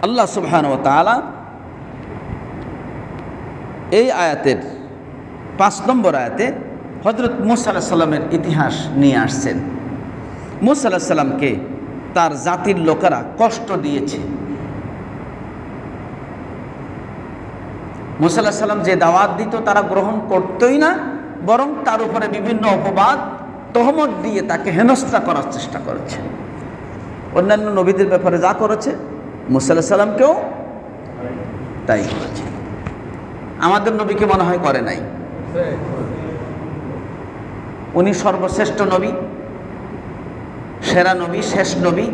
আল্লাহ সুবহানাহু ওয়া তাআলা এই আয়াতের 5 নম্বর আয়াতে হযরত মূসা আলাইহিস সালামের ইতিহাস নিয়ে আসছেন। মূসা আলাইহিস সালামকে তার জাতির লোকেরা কষ্ট দিয়েছে। মূসা আলাইহিস সালাম যে দাওয়াত দিত তারা গ্রহণ করতই না, বরং তার উপরে বিভিন্ন অপবাদ তহমত দিয়ে তাকে হেনস্থা করার চেষ্টা করেছে। অন্যান্য নবীদের ব্যাপারে যা করেছে মূসা আলাইহিস সালামকেও তাই করেছে। আমাদের নবীকে মনে হয় করে নাই। উনি সর্বশ্রেষ্ঠ নবী, সেরা নবী, শেষ নবী,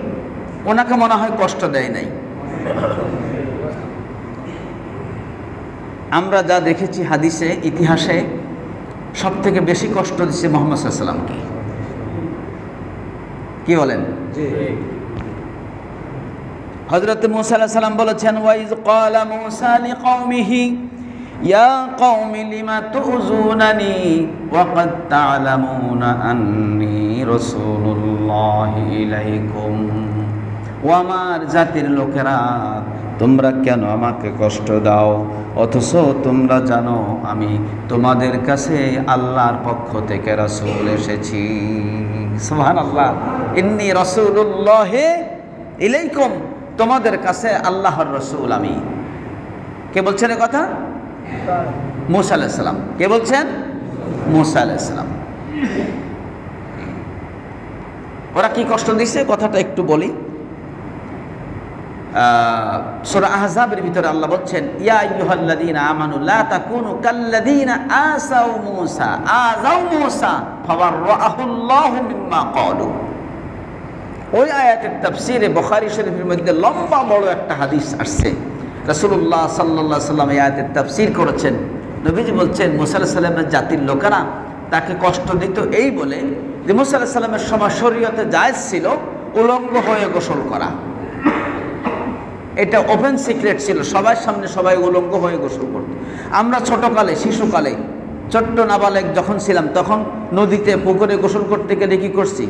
ওনাকে মনে হয় কষ্ট দেয় নাই। আমরা যা দেখেছি হাদিসে, ইতিহাসে, সব থেকে বেশি কষ্ট দিচ্ছে মুহাম্মদ সাল্লাল্লাহু আলাইহি ওয়াসাল্লামকে। কি বলেন? হযরত মূসা আলাইহিস সালাম বলেছেন, ওয়াইজ ক্বালা মূসা লিকওমিহি ইয়া কওমি লিমা তুযুনানি ওয়া ক্বাদ তা'লামুনা আন্নী রাসূলুল্লাহি ইলাইকুম। ও আমার জাতির লোকেরা, তোমরা কেন আমাকে কষ্ট দাও, অথচ তোমরা জানো আমি তোমাদের কাছে আল্লাহর পক্ষ থেকে রাসূল এসেছি। সুবহানাল্লাহ। ইন্নী রাসূলুল্লাহি ইলাইকুম, তোমাদের কাছে আল্লাহর রাসূল আমি। কে বলছেন এই কথা? মূসা আলাইহিস সালাম। কে বলছেন? মূসা আলাইহিস সালাম। ওরা কি কষ্ট দিছে কথাটা একটু বলি। সূরা আহজাবের ভিতরে আল্লাহ বলছেন, ইয়া আইয়ুহাল্লাযীনা আমানু লা তাকুনু কাল্লাযীনা আসাউ মূসা ফাবাররাআহুল্লাহু মিম্মা ক্বালু। ওই আয়াতের তাফসীরে বুখারী শরীফের মধ্যে লম্বা বড় একটা হাদিস আসছে। রাসূলুল্লাহ সাল্লাল্লাহু আলাইহি ওয়াসাল্লাম এই আয়াতের তাফসীর করেছেন। নবীজি বলছেন মূসা আলাইহিস সালামের জাতির লোকেরা তাকে কষ্ট দিত এই বলে যে মূসা আলাইহিস সালামের সময় শরীয়তে জায়েজ ছিল উলঙ্গ হয়ে গোসল করা। এটা ওপেন সিক্রেট ছিল, সবার সামনে সবাই উলঙ্গ হয়ে গোসল করত। আমরা ছোটকালে, শিশুকালে, ছোট্ট নাবালেগ যখন ছিলাম তখন নদীতে, পুকুরে গোসল করতে গেলে কি করছি?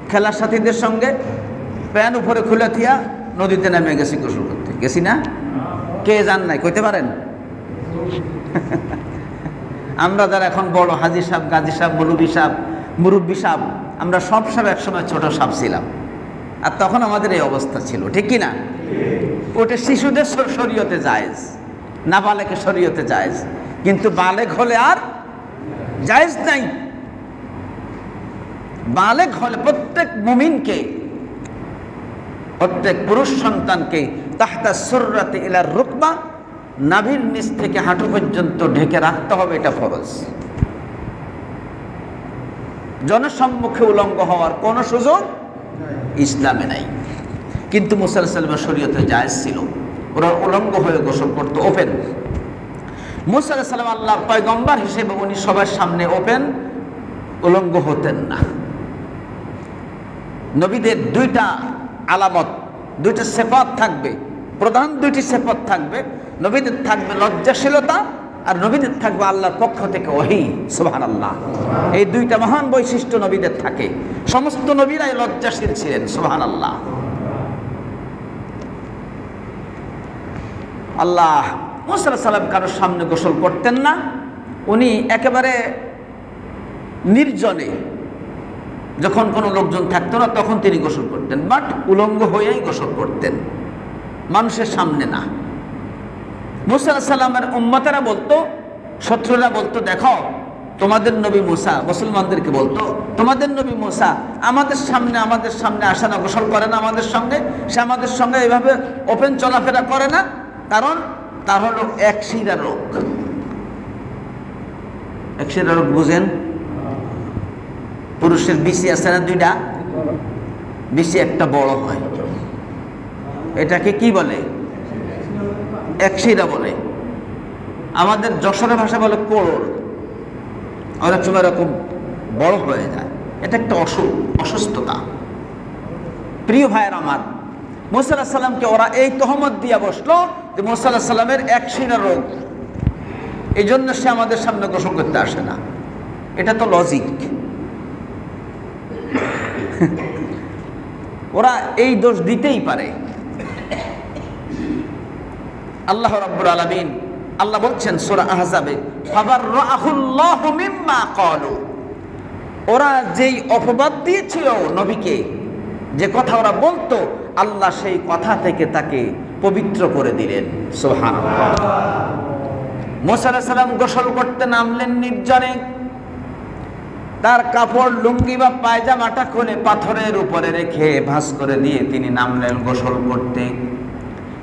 খেলার সাথীদের সঙ্গে প্যান উপরে খুলে থিয়া নদীতে নেমে গেছি গোসল করতে। গেছি না? কে যান নাই কইতে পারেন? আমরা যারা এখন বড় হাজি সাহেব, গাজী সাহেব, মুরব্বী সাহেব, আমরা সব সাহেব একসময় ছোট সাহেব ছিলাম, আর তখন আমাদের এই অবস্থা ছিল, ঠিক কি না? ওটা শিশুদের শরীয়তে জায়েজ, নাবালেগের শরীয়তে জায়েজ, কিন্তু বালেগ হলে আর জায়েজ নাই। বালেগ হলে প্রত্যেক মুমিনকে, প্রত্যেক পুরুষ সন্তানকে তাহতা সুররাতি ইলার রুকবা, নাভির নিচ থেকে হাঁটু পর্যন্ত ঢেকে রাখতে হবে, এটা ফরজ। জনসম্মুখে উলঙ্গ হওয়ার কোনো সুযোগ ইসলামে নাই। কিন্তু মূসা আলাইহিস সালামের শরীয়তে জায়েজ ছিল, ওরা উলঙ্গ হয়ে গোসল করতো, ওপেন। মূসা আলাইহিস সালাম আল্লাহর পয়গম্বর হিসেবে উনি সবার সামনে ওপেন, উলঙ্গ হতেন না। নবীদের দুইটা আলামত, দুইটা সিফাত থাকবে, প্রধান দুইটি সিফাত থাকবে। নবীদের থাকবে লজ্জাশীলতা, আর নবীদের থাকবে আল্লাহর পক্ষ থেকে ওহী। সুবহানাল্লাহ। এই দুইটা মহান বৈশিষ্ট্য নবীদের থাকে। সমস্ত নবীরাই লজ্জাশীল ছিলেন। সুবহানাল্লাহ। আল্লাহ মূসা আলাইহিস সালাম কারোর সামনে গোসল করতেন না। উনি একেবারে নির্জনে, যখন কোনো লোকজন থাকতো না তখন তিনি গোসল করতেন, বাট উলঙ্গ হয়েই গোসল করতেন, মানুষের সামনে না। মূসা আলাইহিস সালামের উম্মতেরা বলতো, শত্রুরা বলতো, দেখো তোমাদের নবী মূসা, মুসলমানদেরকে বলতো, তোমাদের নবী মূসা আমাদের সামনে আসে না, গোসল করে না আমাদের সঙ্গে, সে আমাদের সঙ্গে এইভাবে ওপেন চলাফেরা করে না, কারণ তার হলো একশিরা রোগ। একশিরা রোগ বুঝেন? পুরুষের বিসি আছে না দুইটা, বিসি একটা বড় হয়, এটাকে কি বলে? একশিরা বলে। আমাদের যশোরের ভাষা বলে কোড়ল। অনেক সময় এরকম বড় হয়ে যায়, এটা একটা অসুস্থতা। প্রিয় ভাইয়ের আমার, মূসা আলাইহিস সালামকে ওরা এই তহমত দিয়ে বসলো যে মূসা আলাইহিস সালামের একশিরা রোগ, এই জন্য সে আমাদের সামনে গোসল করতে আসে না। এটা তো লজিক। ওরা এই দোষ দিতেই পারে। আল্লাহ রাব্বুল আলামিন আল্লাহ বলছেন সূরা আহজাবে, ফাবাররাহুল্লাহু মিম্মা ক্বালু, ওরা যেই অপবাদ দিয়েছিল নবীকে, যে কথা ওরা বলতো, আল্লাহ সেই কথা থেকে তাকে পবিত্র করে দিলেন। সুবহানাল্লাহ। মুসা আলাইহিস সালাম গোসল করতে নামলেন নির্জনে, তার কাপড় লুঙ্গি বা পায়জামাটা খুলে পাথরের উপরে রেখে ভাঁজ করে দিয়ে তিনি নামলেন গোসল করতে।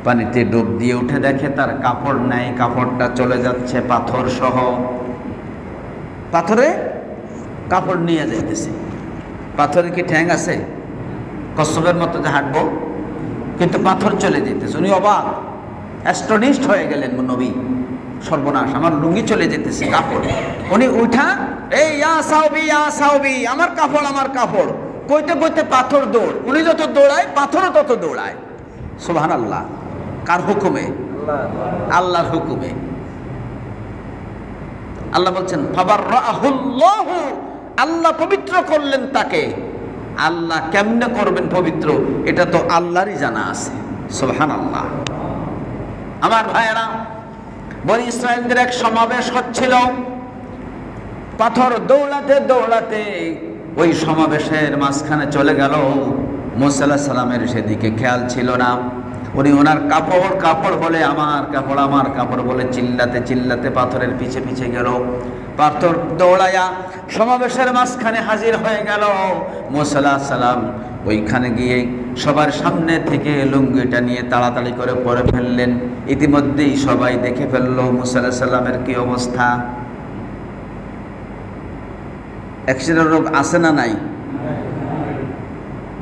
পানিতে ডুব দিয়ে উঠে দেখে তার কাপড় নাই, কাপড়টা চলে যাচ্ছে পাথর সহ। পাথরে কাপড় নিয়ে যাইতেছে। পাথরে কি ঠ্যাং আছে? কচ্ছপের মতো যে হাঁটবো, কিন্তু পাথর চলে যেতেছে। উনি অবাক, অ্যাস্টনিশড হয়ে গেলেন নবী। সর্বনাশ, আমার লুঙ্গি চলে যেতেছে, কাপড়। উনি উঠা, এই ইয়া সাউবি, ইয়া সাউবি, আমার কাপড়, আমার কাপড়, কইতে কইতে পাথর দৌড়। উনি যত দৌড়ায় পাথরও তত দৌড়ায়। সুবহানাল্লাহ। কার হুকুমে? আল্লাহর হুকুমে। আল্লাহ বলছেন ফাবাররাহুল্লাহু, আল্লাহ পবিত্র করলেন তাকে। আল্লাহ কেমনে করবেন পবিত্র, এটা তো আল্লাহরই জানা আছে। সুবহানাল্লাহ। আমার ভাইয়েরা, বনি ইসরায়েলদের এক সমাবেশ হচ্ছিল। পাথর দৌড়াতে দৌড়াতে ওই সমাবেশের মাঝখানে চলে গেল। মুসা আলাইহিস সালামের সেদিকে খেয়াল ছিল না। উনি ওনার কাপড় কাপড় বলে, আমার কাপড়, আমার কাপড় বলে চিল্লাতে চিল্লাতে পাথরের পিছে পিছে গেল। পাথর দৌড়াইয়া সমাবেশের মাঝখানে হাজির হয়ে গেল। মুসা আলাইহিস সালাম ওইখানে গিয়ে সবার সামনে থেকে লুঙ্গিটা নিয়ে তাড়াতাড়ি করে পরে ফেললেন। ইতিমধ্যেই সবাই দেখে ফেললো মুসা আলাইহিস সালামের কি অবস্থা। অ্যাক্সিডেন্ট রোগ আছে না নাই?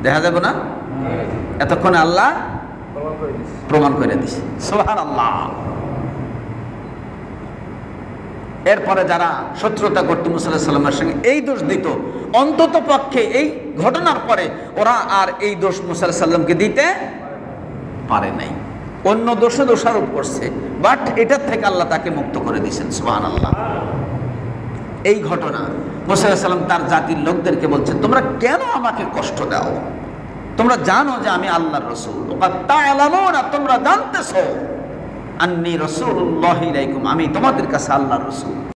দেখা যাবে না? এতক্ষণ আল্লাহ প্রমাণ করে দিছে। সুবহানাল্লাহ। এরপরে যারা শত্রুতা করত মুসা আলাইহিস সালামের সঙ্গে, এই দোষ দিত, অন্তত পক্ষে এই ঘটনার পরে ওরা আর এই দোষ মুসা আলাইহিস সালামকে দিতে পারে নাই। অন্য দোষে দোষারোপ করছে, বাট এটার থেকে আল্লাহ তাকে মুক্ত করে দিয়েছেন। সুবহানাল্লাহ। এই ঘটনা মুসা আলাইহিস সালাম তার জাতির লোকদেরকে বলছেন, তোমরা কেন আমাকে কষ্ট দাও? তোমরা জানো যে আমি আল্লাহর রাসূল। ওয়াকাদ তা'লামুনা, তোমরা জানতেছো, আন্নী রাসূলুল্লাহি ইলাইকুম, আমি তোমাদের কাছে আল্লাহর রাসূল।